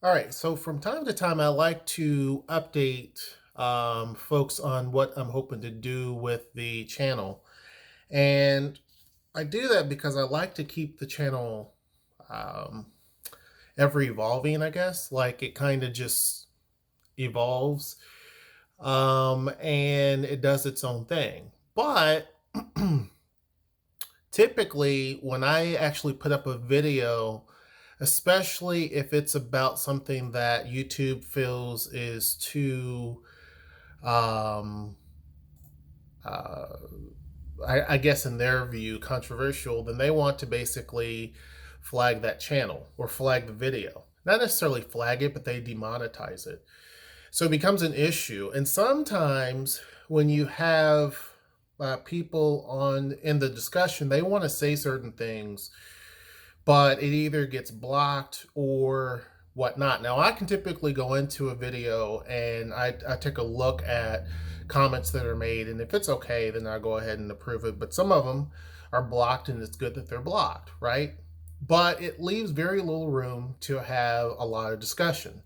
All right, so from time to time, I like to update folks on what I'm hoping to do with the channel. And I do that because I like to keep the channel um, ever evolving, I guess. Like it kind of just evolves and it does its own thing. But typically, when I actually put up a video, especially if it's about something that YouTube feels is too, um, uh, I guess in their view, controversial, then they want to basically flag that channel or flag the video. Not necessarily flag it, but they demonetize it. So it becomes an issue. And sometimes when you have people on in the discussion, they want to say certain things, but it either gets blocked or whatnot. Now, I can typically go into a video and I take a look at comments that are made, and if it's okay, then I go ahead and approve it. But some of them are blocked, and it's good that they're blocked, right? But it leaves very little room to have a lot of discussion.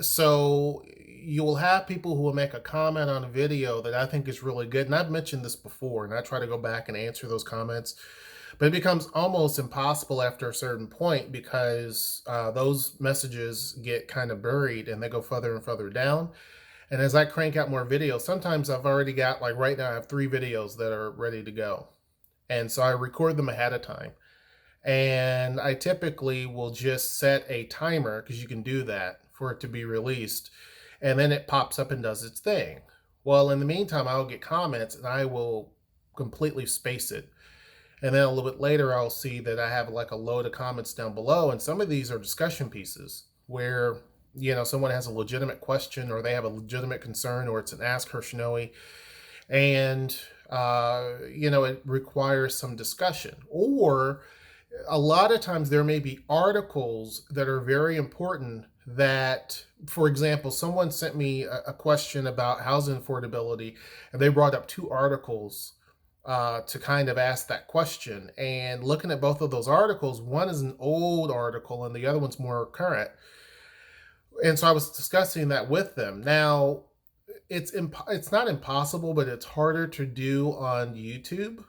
So you will have people who will make a comment on a video that I think is really good. And I've mentioned this before, and I try to go back and answer those comments. But it becomes almost impossible after a certain point because those messages get kind of buried and they go further and further down. And as I crank out more videos, sometimes I've already got, like right now, I have 3 videos that are ready to go. And so I record them ahead of time. And I typically will just set a timer because you can do that for it to be released. And then it pops up and does its thing. Well, in the meantime, I'll get comments and I will completely space it. And then a little bit later, I'll see that I have like a load of comments down below. And some of these are discussion pieces where, someone has a legitimate question or they have a legitimate concern or it's an Ask HershNoeie. And, it requires some discussion. Or a lot of times there may be articles that are very important that, for example, someone sent me a question about housing affordability and they brought up 2 articles to kind of ask that question. And looking at both of those articles, one is an old article and the other one's more current. And so I was discussing that with them. Now, it's not impossible, but it's harder to do on YouTube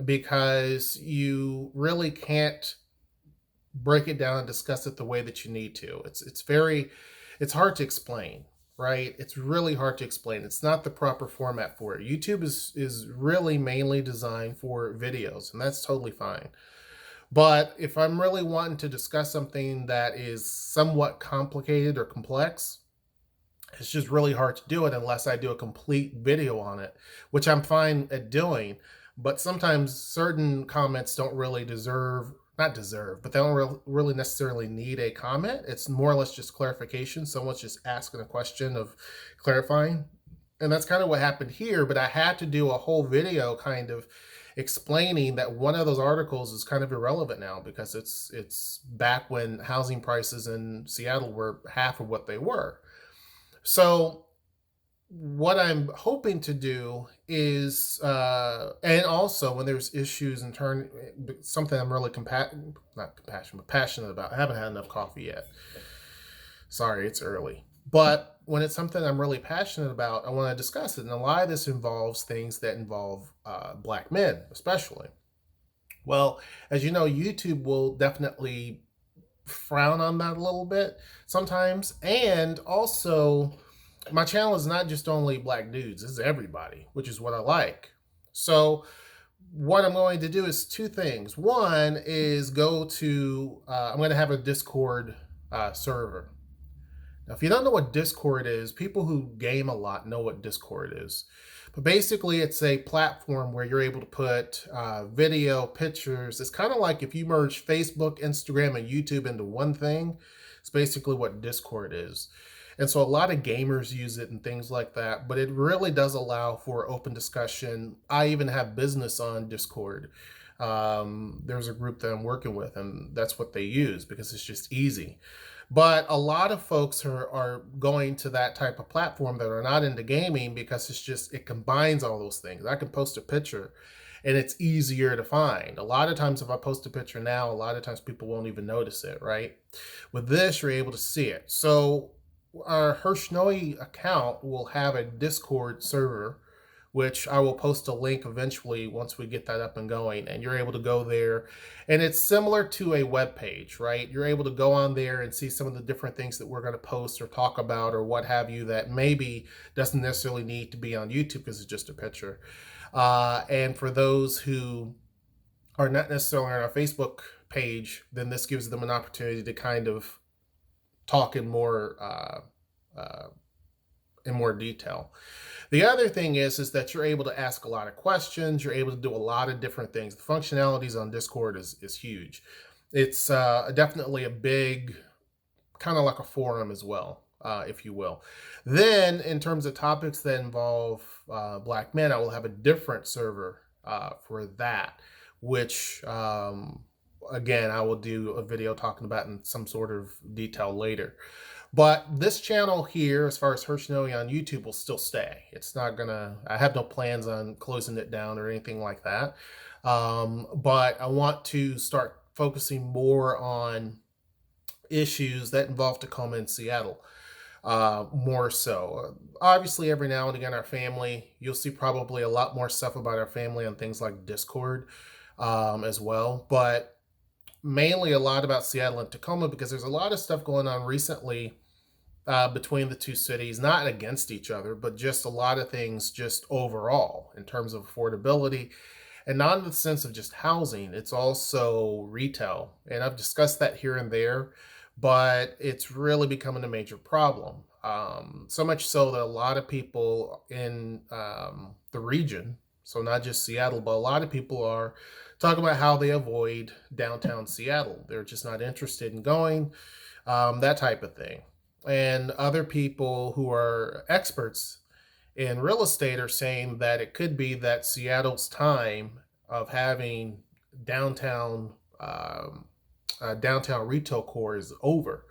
because you really can't break it down and discuss it the way that you need to. It's hard to explain, right? It's really hard to explain. It's not the proper format for it. YouTube is really mainly designed for videos, and that's totally fine. But if I'm really wanting to discuss something that is somewhat complicated or complex, it's just really hard to do it unless I do a complete video on it, which I'm fine at doing. But sometimes certain comments don't really not deserve, but they don't really necessarily need a comment. It's more or less just clarification. Someone's just asking a question of clarifying. And that's kind of what happened here. But I had to do a whole video kind of explaining that one of those articles is kind of irrelevant now because it's back when housing prices in Seattle were half of what they were. So what I'm hoping to do is, and also when there's issues in turn, something I'm really not compassionate, but passionate about. I haven't had enough coffee yet. Sorry, it's early. But when it's something I'm really passionate about, I want to discuss it. And a lot of this involves things that involve Black men, especially. Well, as you know, YouTube will definitely frown on that a little bit sometimes. And also, my channel is not just only Black dudes, it's everybody, which is what I like. So what I'm going to do is 2 things. One is I'm going to have a Discord server. Now, if you don't know what Discord is, people who game a lot know what Discord is. But basically, it's a platform where you're able to put video, pictures. It's kind of like if you merge Facebook, Instagram, and YouTube into one thing. It's basically what Discord is. And so a lot of gamers use it and things like that, but it really does allow for open discussion. I even have business on Discord. There's a group that I'm working with, and that's what they use because it's just easy. But a lot of folks are going to that type of platform that are not into gaming because it combines all those things. I can post a picture and it's easier to find. A lot of times, if I post a picture now, a lot of times people won't even notice it, right? With this, you're able to see it. So, our HershNoeie account will have a Discord server, which I will post a link eventually once we get that up and going. And you're able to go there. And it's similar to a web page, right? You're able to go on there and see some of the different things that we're going to post or talk about or what have you that maybe doesn't necessarily need to be on YouTube because it's just a picture. And for those who are not necessarily on our Facebook page, then this gives them an opportunity to kind of talk in more detail. The other thing is that you're able to ask a lot of questions. You're able to do a lot of different things. The functionalities on Discord is huge. It's definitely a big, kind of like a forum as well, if you will. Then, in terms of topics that involve Black men, I will have a different server for that, which again, I will do a video talking about in some sort of detail later. But this channel here, as far as HershNoeie on YouTube, will still stay. It's not gonna, I have no plans on closing it down or anything like that. But I want to start focusing more on issues that involve Tacoma and Seattle, more so. Obviously, every now and again, our family, you'll see probably a lot more stuff about our family on things like Discord as well. But mainly a lot about Seattle and Tacoma because there's a lot of stuff going on recently between the two cities, not against each other, but just a lot of things just overall in terms of affordability and not in the sense of just housing, it's also retail. And I've discussed that here and there, but it's really becoming a major problem. So much so that a lot of people in the region, so not just Seattle, but a lot of people are talking about how they avoid downtown Seattle. They're just not interested in going, that type of thing. And other people who are experts in real estate are saying that it could be that Seattle's time of having downtown downtown retail core is over.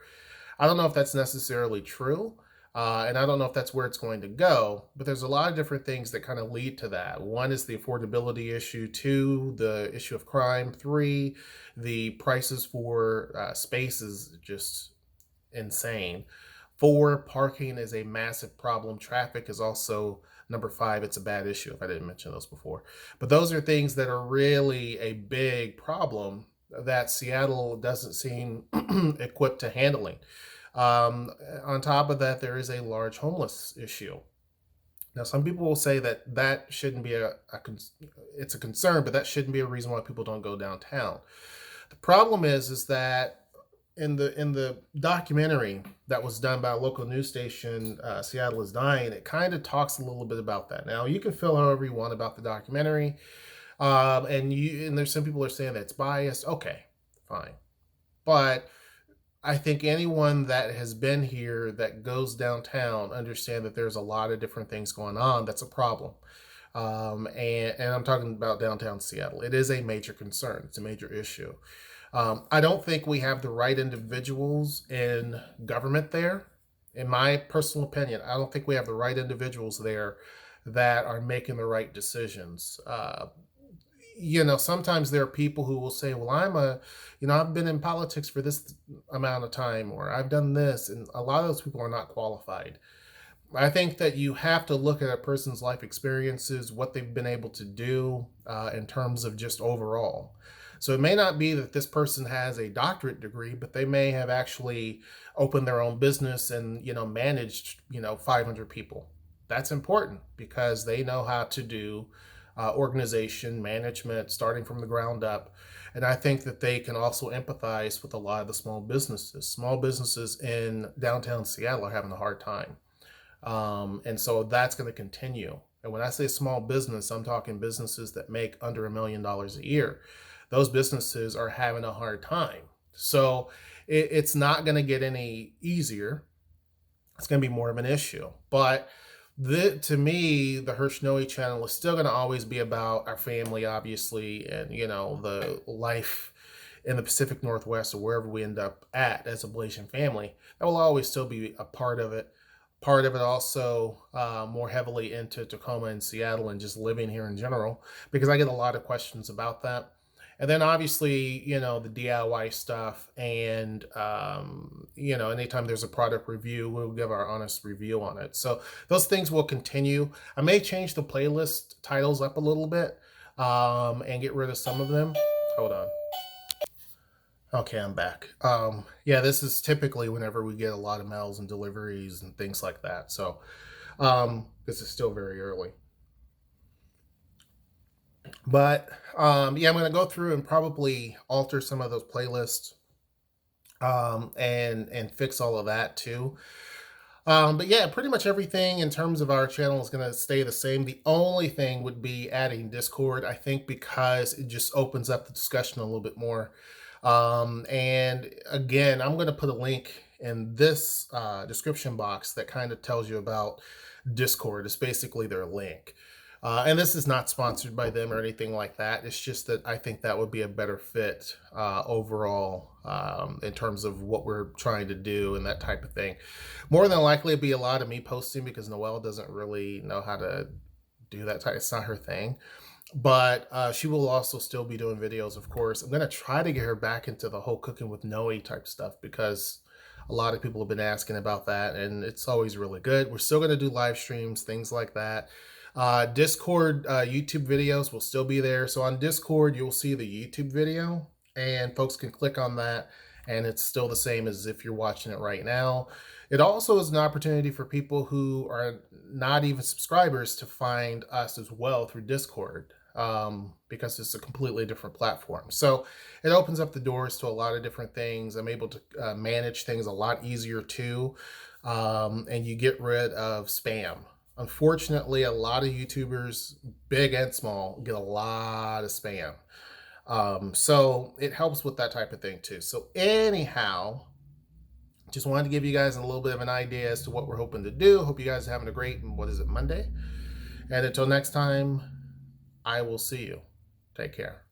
I don't know if that's necessarily true, and I don't know if that's where it's going to go, but there's a lot of different things that kind of lead to that. One is the affordability issue, two, the issue of crime, three, the prices for space is just insane. Four, parking is a massive problem. Traffic is also number five. It's a bad issue if I didn't mention those before. But those are things that are really a big problem that Seattle doesn't seem equipped to handling. On top of that, there is a large homeless issue. Now, some people will say that that shouldn't be it's a concern, but that shouldn't be a reason why people don't go downtown. The problem is that in the documentary that was done by a local news station, Seattle is Dying, it kind of talks a little bit about that. Now, you can feel however you want about the documentary, and there's some people are saying that it's biased. Okay, fine, but I think anyone that has been here that goes downtown understand that there's a lot of different things going on. That's a problem. And I'm talking about downtown Seattle. It is a major concern. It's a major issue. I don't think we have the right individuals in government there. In my personal opinion, I don't think we have the right individuals there that are making the right decisions. Sometimes there are people who will say, well, I've been in politics for this amount of time, or I've done this. And a lot of those people are not qualified. I think that you have to look at a person's life experiences, what they've been able to do in terms of just overall. So it may not be that this person has a doctorate degree, but they may have actually opened their own business and, managed, 500 people. That's important because they know how to do organization, management, starting from the ground up. And I think that they can also empathize with a lot of the small businesses. Small businesses in downtown Seattle are having a hard time. And so that's going to continue. And when I say small business, I'm talking businesses that make under $1 million a year. Those businesses are having a hard time. So it's not going to get any easier. It's going to be more of an issue. But to me, the HershNoeie channel is still going to always be about our family, obviously, and, the life in the Pacific Northwest or wherever we end up at as a Blasian family. That will always still be a part of it. part of it also more heavily into Tacoma and Seattle and just living here in general, because I get a lot of questions about that. And then obviously, the DIY stuff, and anytime there's a product review, we'll give our honest review on it. So those things will continue. I may change the playlist titles up a little bit, and get rid of some of them. Hold on. Okay, I'm back. Yeah, this is typically whenever we get a lot of mails and deliveries and things like that. So, this is still very early. But yeah, I'm going to go through and probably alter some of those playlists, and fix all of that too. But yeah, pretty much everything in terms of our channel is going to stay the same. The only thing would be adding Discord, I think, because it just opens up the discussion a little bit more. And again, I'm going to put a link in this description box that kind of tells you about Discord. It's basically their link. And this is not sponsored by them or anything like that. It's just that I think that would be a better fit overall, in terms of what we're trying to do and that type of thing. More than likely, it'd be a lot of me posting because Noelle doesn't really know how to do that type. It's not her thing. But she will also still be doing videos, of course. I'm going to try to get her back into the whole cooking with Noe type stuff, because a lot of people have been asking about that, and it's always really good. We're still going to do live streams, things like that. Discord YouTube videos will still be there. So on Discord, you'll see the YouTube video, and folks can click on that, and it's still the same as if you're watching it right now. It also is an opportunity for people who are not even subscribers to find us as well through Discord, because it's a completely different platform. So it opens up the doors to a lot of different things. I'm able to manage things a lot easier too, and you get rid of spam. Unfortunately, a lot of YouTubers, big and small, get a lot of spam. So it helps with that type of thing too. So anyhow, just wanted to give you guys a little bit of an idea as to what we're hoping to do. Hope you guys are having a great, what is it, Monday? And until next time, I will see you. Take care.